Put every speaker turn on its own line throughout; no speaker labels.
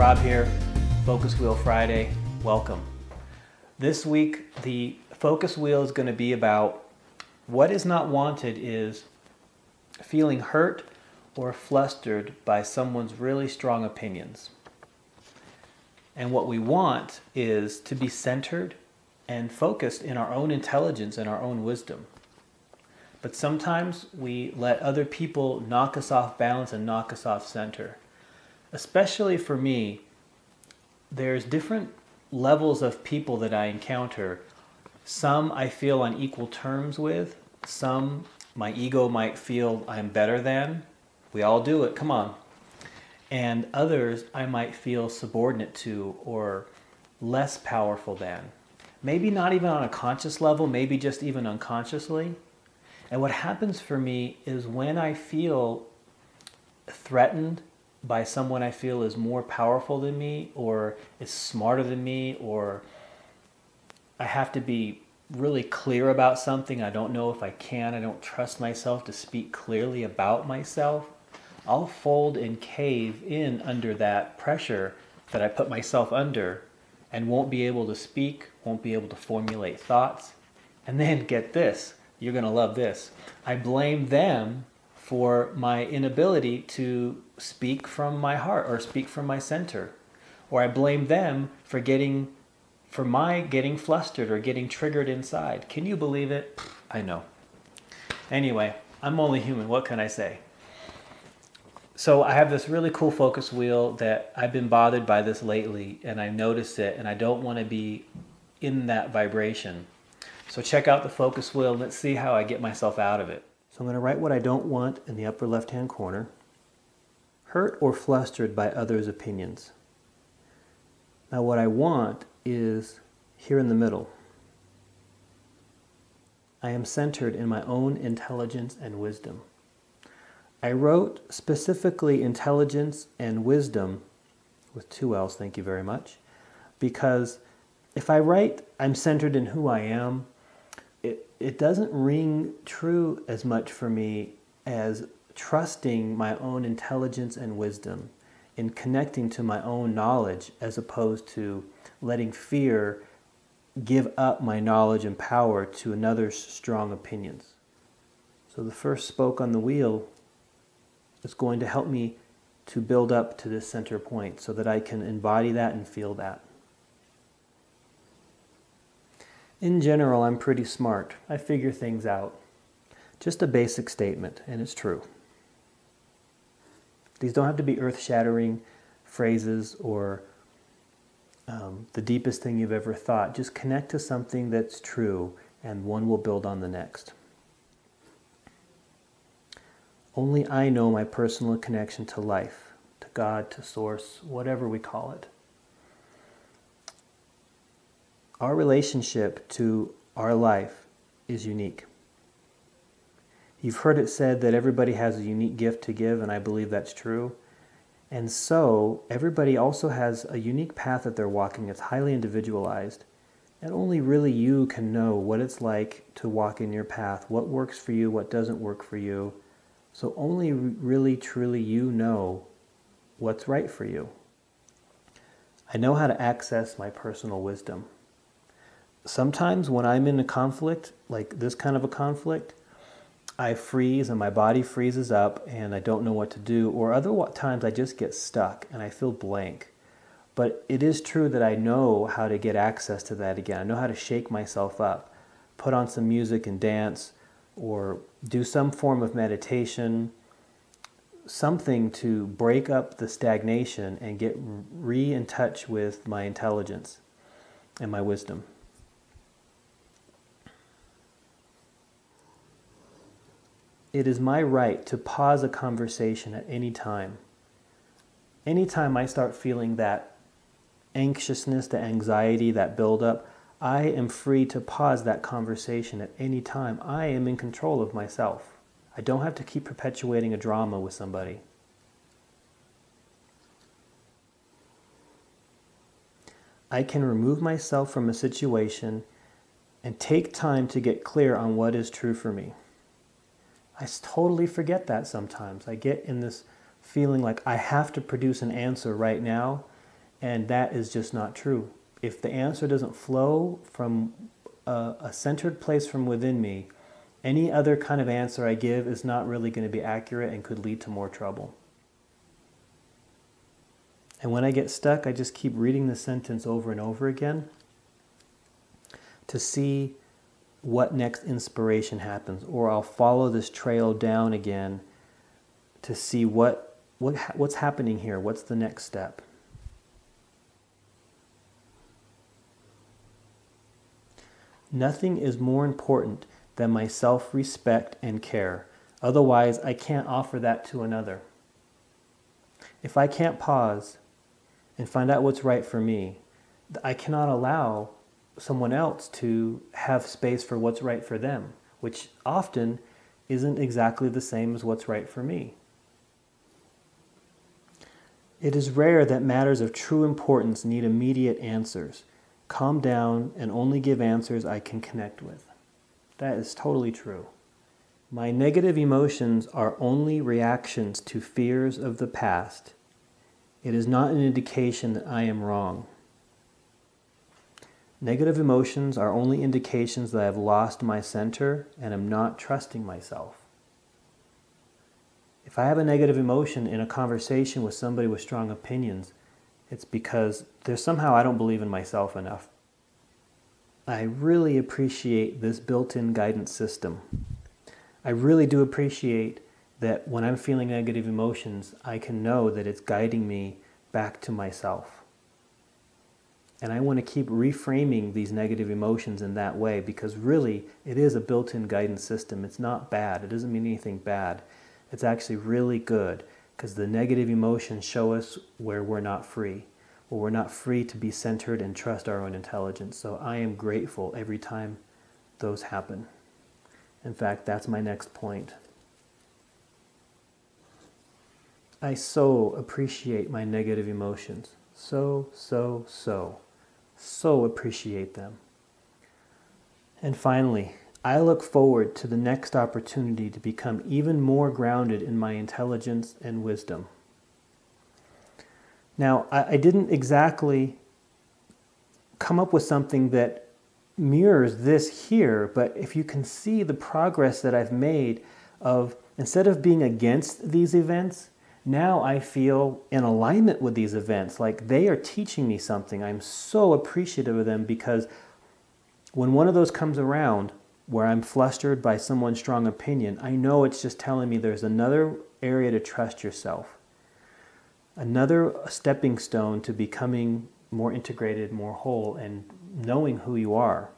Rob here, Focus Wheel Friday. Welcome. This week, the focus wheel is going to be about what is not wanted is feeling hurt or flustered by someone's really strong opinions. And what we want is to be centered and focused in our own intelligence and our own wisdom. But sometimes we let other people knock us off balance and knock us off center. Especially for me, there's different levels of people that I encounter. Some I feel on equal terms with. Some my ego might feel I'm better than. We all do it, come on. And others I might feel subordinate to or less powerful than. Maybe not even on a conscious level, maybe just even unconsciously. And what happens for me is when I feel threatened by someone I feel is more powerful than me or is smarter than me, or I have to be really clear about something. I don't know if I can. I don't trust myself to speak clearly about myself. I'll fold and cave in under that pressure that I put myself under and won't be able to speak, won't be able to formulate thoughts. And then get this, you're going to love this. I blame them for my inability to speak from my heart or speak from my center. Or I blame them for my getting flustered or getting triggered inside. Can you believe it? I know. Anyway, I'm only human. What can I say? So I have this really cool focus wheel that I've been bothered by this lately, and I noticed it, and I don't want to be in that vibration. So check out the focus wheel and let's see how I get myself out of it. So I'm going to write what I don't want in the upper left-hand corner. Hurt or flustered by others' opinions. Now what I want is here in the middle. I am centered in my own intelligence and wisdom. I wrote specifically intelligence and wisdom with 2 L's, thank you very much, because if I write I'm centered in who I am, it doesn't ring true as much for me as trusting my own intelligence and wisdom in connecting to my own knowledge as opposed to letting fear give up my knowledge and power to another's strong opinions. So the first spoke on the wheel is going to help me to build up to this center point so that I can embody that and feel that. In general, I'm pretty smart. I figure things out. Just a basic statement, and it's true. These don't have to be earth-shattering phrases or the deepest thing you've ever thought. Just connect to something that's true, and one will build on the next. Only I know my personal connection to life, to God, to Source, whatever we call it. Our relationship to our life is unique. You've heard it said that everybody has a unique gift to give, and I believe that's true. And so everybody also has a unique path that they're walking. It's highly individualized. And only really you can know what it's like to walk in your path, what works for you, what doesn't work for you. So only really, truly you know what's right for you. I know how to access my personal wisdom. Sometimes when I'm in a conflict, like this kind of a conflict, I freeze and my body freezes up and I don't know what to do. Or other times I just get stuck and I feel blank. But it is true that I know how to get access to that again. I know how to shake myself up, put on some music and dance, or do some form of meditation, something to break up the stagnation and get in touch with my intelligence and my wisdom. It is my right to pause a conversation at any time. Anytime I start feeling that anxiousness, the anxiety, that buildup, I am free to pause that conversation at any time. I am in control of myself. I don't have to keep perpetuating a drama with somebody. I can remove myself from a situation and take time to get clear on what is true for me. I totally forget that sometimes. I get in this feeling like I have to produce an answer right now, And that is just not true. If the answer doesn't flow from a centered place from within me, any other kind of answer I give is not really going to be accurate and could lead to more trouble. And when I get stuck, I just keep reading the sentence over and over again to see what next inspiration happens. Or I'll follow this trail down again to see what's happening here. What's the next step? Nothing is more important than my self-respect and care. Otherwise, I can't offer that to another. If I can't pause and find out what's right for me, I cannot allow someone else to have space for what's right for them, which often isn't exactly the same as what's right for me. It is rare that matters of true importance need immediate answers. Calm down and only give answers I can connect with. That is totally true. My negative emotions are only reactions to fears of the past. It is not an indication that I am wrong. Negative emotions are only indications that I have lost my center and am not trusting myself. If I have a negative emotion in a conversation with somebody with strong opinions, it's because somehow I don't believe in myself enough. I really appreciate this built-in guidance system. I really do appreciate that when I'm feeling negative emotions, I can know that it's guiding me back to myself. And I want to keep reframing these negative emotions in that way because really it is a built-in guidance system. It's not bad. It doesn't mean anything bad. It's actually really good because the negative emotions show us where we're not free. Where we're not free to be centered and trust our own intelligence. So I am grateful every time those happen. In fact, that's my next point. I so appreciate my negative emotions. So appreciate them. And finally, I look forward to the next opportunity to become even more grounded in my intelligence and wisdom. Now, I didn't exactly come up with something that mirrors this here, but if you can see the progress that I've made of, instead of being against these events, now I feel in alignment with these events, like they are teaching me something. I'm so appreciative of them because when one of those comes around where I'm flustered by someone's strong opinion, I know it's just telling me there's another area to trust yourself. Another stepping stone to becoming more integrated, more whole, and knowing who you are.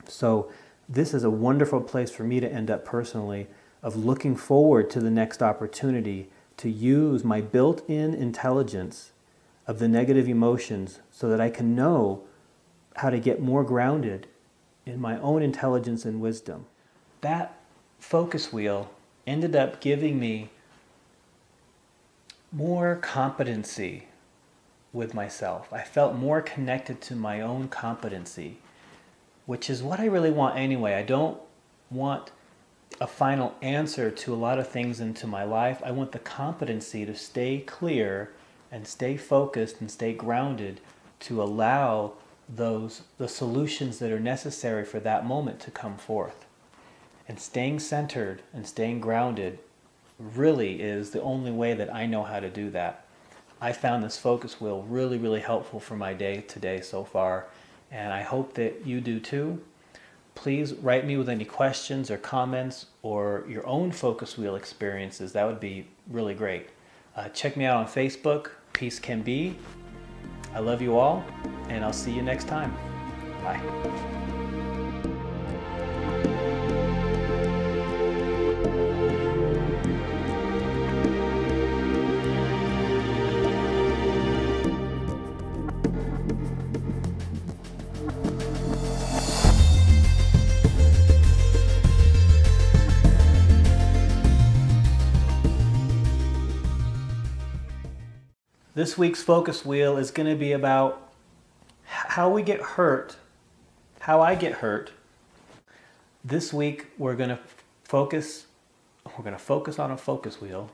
So this is a wonderful place for me to end up personally, of looking forward to the next opportunity to use my built-in intelligence of the negative emotions so that I can know how to get more grounded in my own intelligence and wisdom. That focus wheel ended up giving me more competency with myself. I felt more connected to my own competency, which is what I really want anyway. I don't want a final answer to a lot of things into my life. I want the competency to stay clear and stay focused and stay grounded to allow the solutions that are necessary for that moment to come forth. And staying centered and staying grounded really is the only way that I know how to do that. I found this focus wheel really, really helpful for my day today so far, and I hope that you do too. Please write me with any questions or comments or your own focus wheel experiences. That would be really great. Check me out on Facebook, Peace Can Be. I love you all, and I'll see you next time. Bye. This week's focus wheel is going to be about how we get hurt, how I get hurt. This week we're going to focus on a focus wheel.